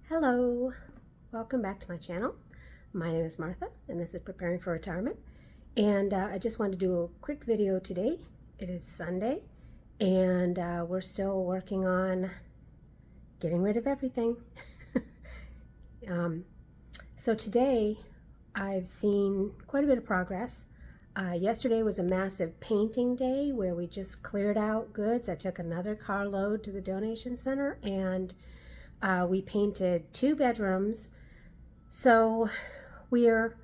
Hello, welcome back to my channel. My name is Martha and this is Preparing for Retirement. And I just wanted to do a quick video today. It is Sunday and we're still working on getting rid of everything. So today I've seen quite a bit of progress. Yesterday was a massive painting day where we just cleared out goods. I took another carload to the donation center and we painted 2 bedrooms. So we're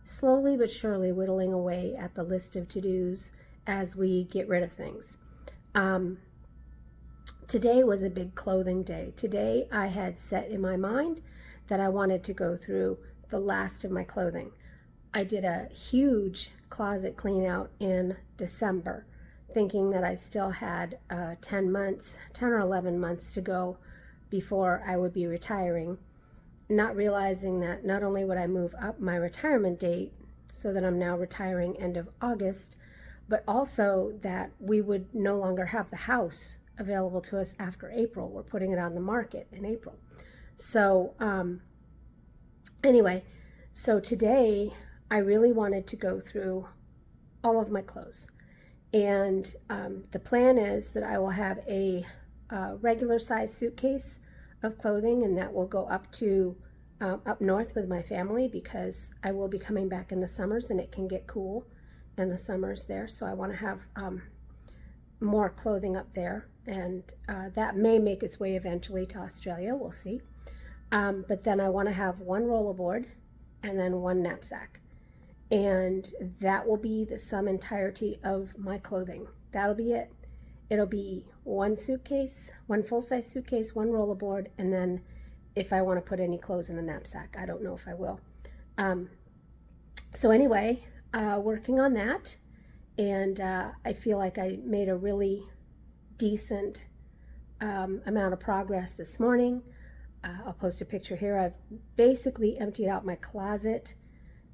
slowly but surely whittling away at the list of to-dos as we get rid of things. Today was a big clothing day. Today I had set in my mind that I wanted to go through the last of my clothing. I did a huge closet clean out in December, thinking that I still had 10 or 11 months to go before I would be retiring, not realizing that not only would I move up my retirement date so that I'm now retiring end of August, but also that we would no longer have the house available to us after April. We're putting it on the market in April. So anyway, so today I really wanted to go through all of my clothes. And the plan is that I will have a regular size suitcase of clothing, and that will go up to up north with my family because I will be coming back in the summers and it can get cool in the summers there. So I want to have more clothing up there, and that may make its way eventually to Australia. We'll see. But then I want to have 1 rollerboard and then 1 knapsack. And that will be the sum entirety of my clothing. That'll be it. It'll be 1 suitcase, 1 full-size suitcase, 1 rollerboard, and then if I want to put any clothes in a knapsack. I don't know if I will. So anyway, working on that, and I feel like I made a really decent amount of progress this morning. I'll post a picture here. I've basically emptied out my closet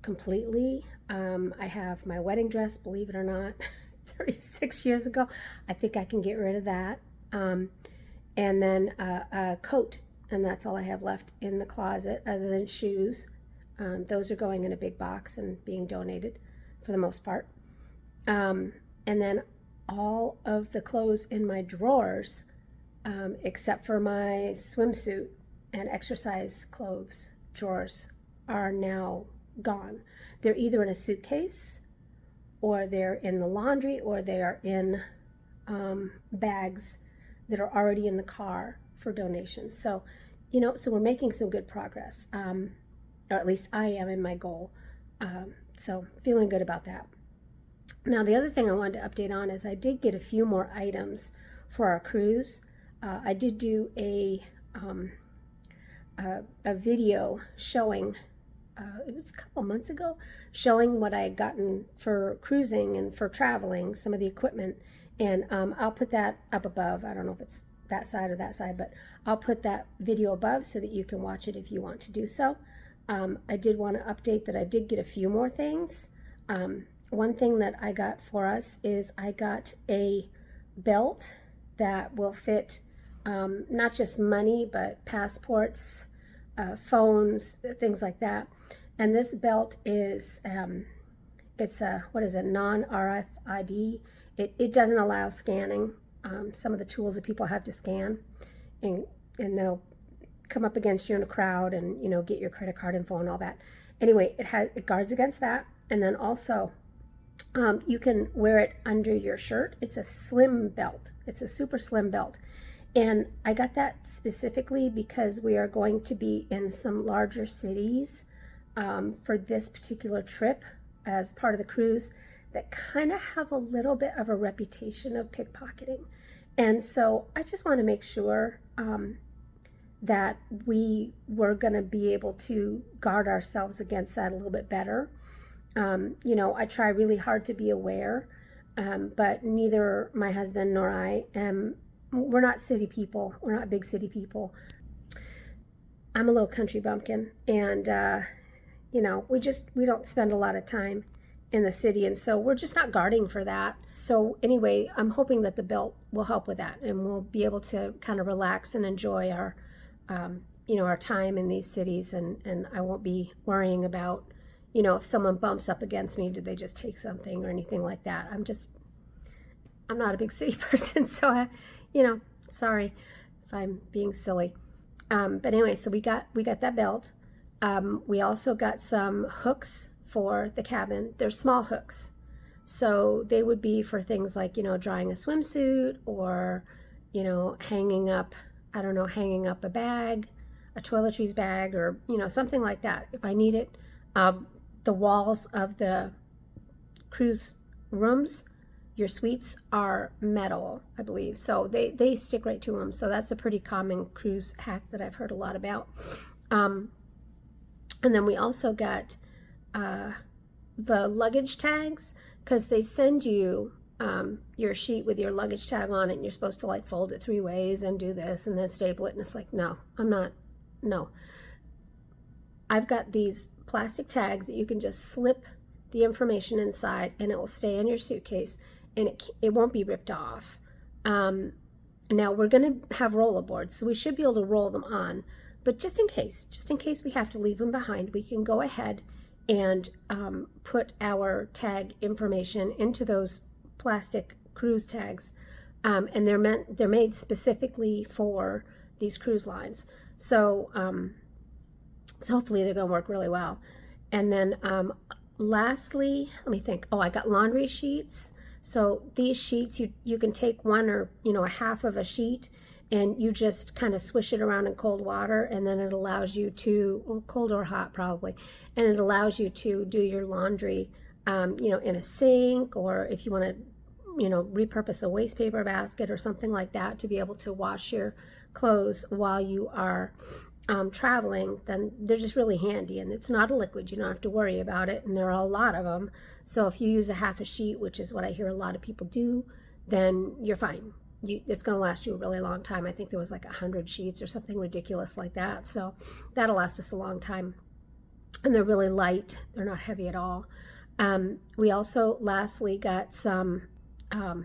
completely. I have my wedding dress, believe it or not, 36 years ago. I think I can get rid of that. And then a coat, and that's all I have left in the closet other than shoes. Those are going in a big box and being donated for the most part. And then all of the clothes in my drawers, except for my swimsuit and exercise clothes drawers, are now gone. They're either in a suitcase, or they're in the laundry, or they are in bags that are already in the car for donations. So, so we're making some good progress, or at least I am in my goal. So feeling good about that. Now, the other thing I wanted to update on is I did get a few more items for our cruise. I did do a video showing, it was a couple months ago, showing what I had gotten for cruising and for traveling, some of the equipment. And I'll put that up above. I don't know if it's that side or that side, but I'll put that video above so that you can watch it if you want to do so. I did want to update that I did get a few more things. One thing that I got for us is I got a belt that will fit not just money, but passports, phones, things like that. And this belt is, it's a, what is it, non-RFID. It doesn't allow scanning. Some of the tools that people have to scan, and they'll come up against you in a crowd and, get your credit card info and all that. Anyway, it guards against that. And then also, you can wear it under your shirt. It's a slim belt. It's a super slim belt. And I got that specifically because we are going to be in some larger cities for this particular trip as part of the cruise that kind of have a little bit of a reputation of pickpocketing. And so I just want to make sure that we were going to be able to guard ourselves against that a little bit better. I try really hard to be aware, but neither my husband nor I we're not city people. We're not big city people. I'm a little country bumpkin, and we don't spend a lot of time in the city, and so we're just not guarding for that. So anyway, I'm hoping that the belt will help with that, and we'll be able to kind of relax and enjoy our our time in these cities, and I won't be worrying about, if someone bumps up against me, did they just take something or anything like that. I'm not a big city person, so sorry if I'm being silly. But anyway, so we got that belt. We also got some hooks for the cabin. They're small hooks. So they would be for things like, drying a swimsuit or, hanging up a bag, a toiletries bag, or, something like that. If I need it, the walls of the cruise rooms, your suites, are metal, I believe. So they stick right to them. So that's a pretty common cruise hack that I've heard a lot about. And then we also got the luggage tags, because they send you your sheet with your luggage tag on it, and you're supposed to like fold it 3 ways and do this and then staple it, and it's like, no. I've got these plastic tags that you can just slip the information inside, and it will stay in your suitcase, and it won't be ripped off. Now we're going to have rollerboards, so we should be able to roll them on, but just in case we have to leave them behind, we can go ahead and put our tag information into those plastic cruise tags, and they're made specifically for these cruise lines. So hopefully they're going to work really well. And then lastly, let me think. I got laundry sheets. So these sheets, you can take one or a half of a sheet, and you just kind of swish it around in cold water, and then it allows you to, or cold or hot probably, and it allows you to do your laundry, in a sink, or if you want to, repurpose a waste paper basket or something like that to be able to wash your clothes while you are traveling, then they're just really handy. And it's not a liquid, you don't have to worry about it, and there are a lot of them. So if you use a half a sheet, which is what I hear a lot of people do, then you're fine. It's going to last you a really long time. I think there was like 100 sheets or something ridiculous like that. So that'll last us a long time. And they're really light. They're not heavy at all. We also lastly got some little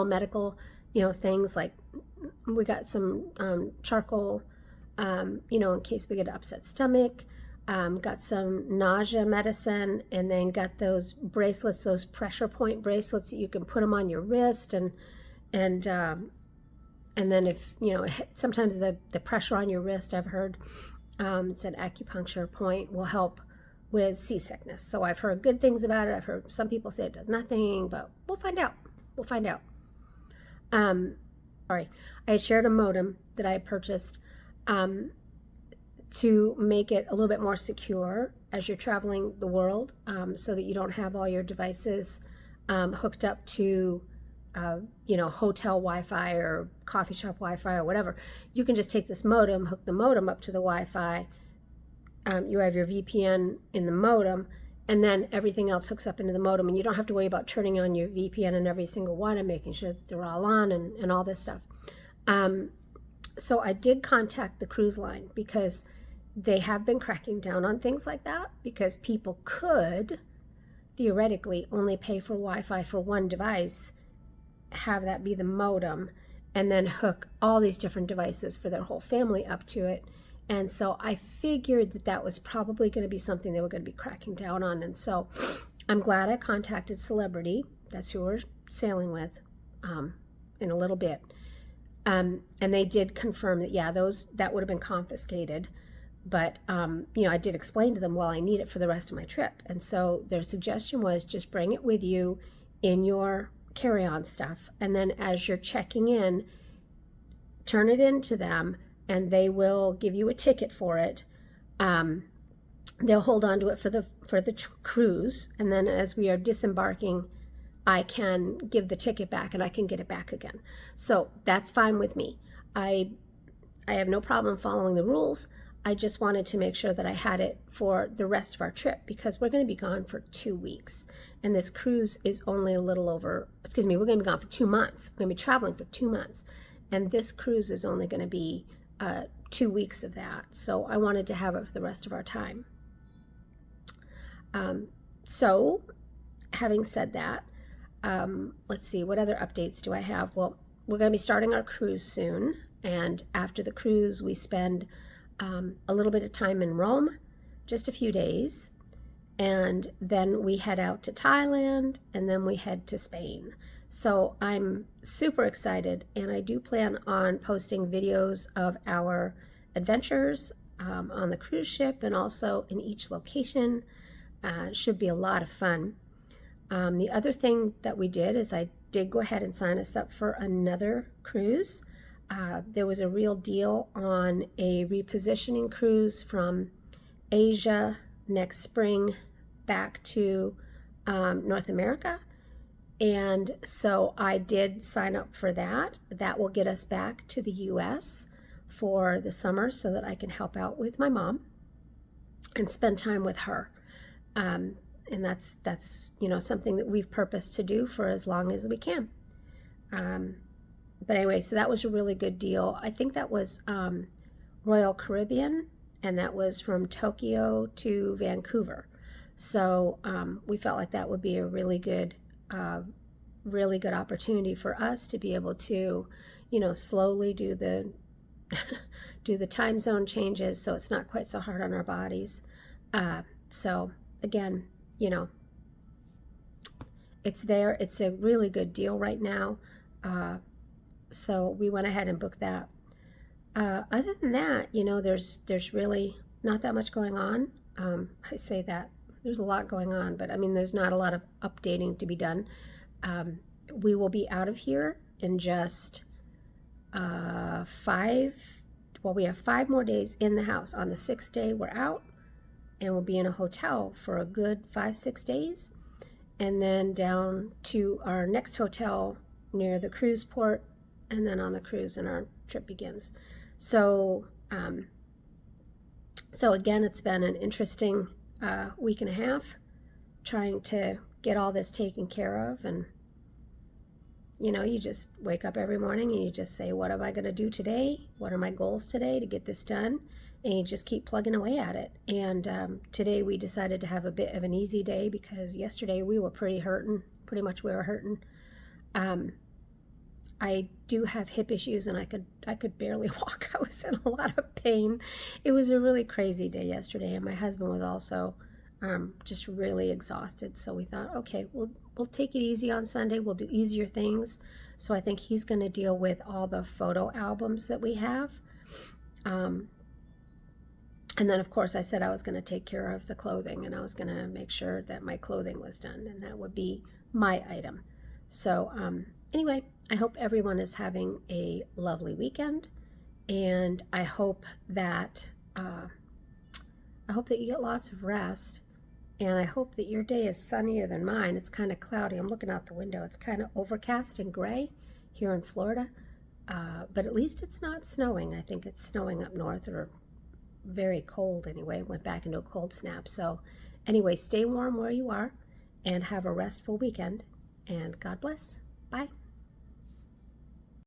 medical, things like we got some charcoal, in case we get an upset stomach. Got some nausea medicine, and then got those bracelets, those pressure point bracelets that you can put them on your wrist, and then if sometimes the pressure on your wrist, I've heard, it's an acupuncture point, will help with seasickness. So I've heard good things about it. I've heard some people say it does nothing, but we'll find out. Sorry, I had shared a modem that I had purchased to make it a little bit more secure as you're traveling the world, so that you don't have all your devices hooked up to hotel Wi-Fi or coffee shop Wi-Fi or whatever. You can just take this modem, hook the modem up to the Wi-Fi. You have your VPN in the modem, and then everything else hooks up into the modem, and you don't have to worry about turning on your VPN in every single one and making sure that they're all on and all this stuff. So I did contact the cruise line, because they have been cracking down on things like that, because people could theoretically only pay for Wi-Fi for one device, have that be the modem, and then hook all these different devices for their whole family up to it. And so I figured that was probably going to be something they were going to be cracking down on. And so I'm glad I contacted Celebrity. That's who we're sailing with in a little bit. And they did confirm that, that would have been confiscated. But, I did explain to them, well, I need it for the rest of my trip. And so their suggestion was just bring it with you in your carry-on stuff. And then as you're checking in, turn it into them, and they will give you a ticket for it. They'll hold on to it for the cruise. And then as we are disembarking, I can give the ticket back and I can get it back again. So that's fine with me. I have no problem following the rules. I just wanted to make sure that I had it for the rest of our trip, because we're going to be gone for 2 weeks. And this cruise is only we're going to be gone for 2 months. We're going to be traveling for 2 months. And this cruise is only going to be 2 weeks of that. So I wanted to have it for the rest of our time. So having said that, let's see, what other updates do I have? Well, we're going to be starting our cruise soon. And after the cruise, we spend a little bit of time in Rome, just a few days. And then we head out to Thailand, and then we head to Spain. So I'm super excited, and I do plan on posting videos of our adventures on the cruise ship and also in each location. Should be a lot of fun. The other thing that we did is I did go ahead and sign us up for another cruise. There was a real deal on a repositioning cruise from Asia next spring back to North America. And so I did sign up for that. That will get us back to the US for the summer so that I can help out with my mom and spend time with her. And that's something that we've purposed to do for as long as we can. But anyway, so that was a really good deal. I think that was Royal Caribbean, and that was from Tokyo to Vancouver. So we felt like that would be a really good opportunity for us to be able to, slowly do the do the time zone changes, so it's not quite so hard on our bodies. So again, it's there. It's a really good deal right now. So we went ahead and booked that. Other than that, there's really not that much going on. I say that there's a lot going on, but I mean, there's not a lot of updating to be done. We will be out of here in just we have 5 more days in the house. On the 6th day, we're out, and we'll be in a hotel for a good 5-6 days, and then down to our next hotel near the cruise port, and then on the cruise, and our trip begins. So again, it's been an interesting week and a half trying to get all this taken care of. And you just wake up every morning and you just say, what am I going to do today? What are my goals today to get this done? And you just keep plugging away at it. And today we decided to have a bit of an easy day because yesterday we were pretty much we were hurting. I do have hip issues, and I could barely walk. I was in a lot of pain. It was a really crazy day yesterday, and my husband was also just really exhausted. So we thought, okay, we'll take it easy on Sunday. We'll do easier things. So I think he's going to deal with all the photo albums that we have. And then, of course, I said I was going to take care of the clothing, and I was going to make sure that my clothing was done, and that would be my item. So anyway, I hope everyone is having a lovely weekend, and I hope that you get lots of rest, and I hope that your day is sunnier than mine. It's kind of cloudy. I'm looking out the window. It's kind of overcast and gray here in Florida, but at least it's not snowing. I think it's snowing up north, or very cold anyway. Went back into a cold snap. So anyway, stay warm where you are and have a restful weekend, and God bless. Bye.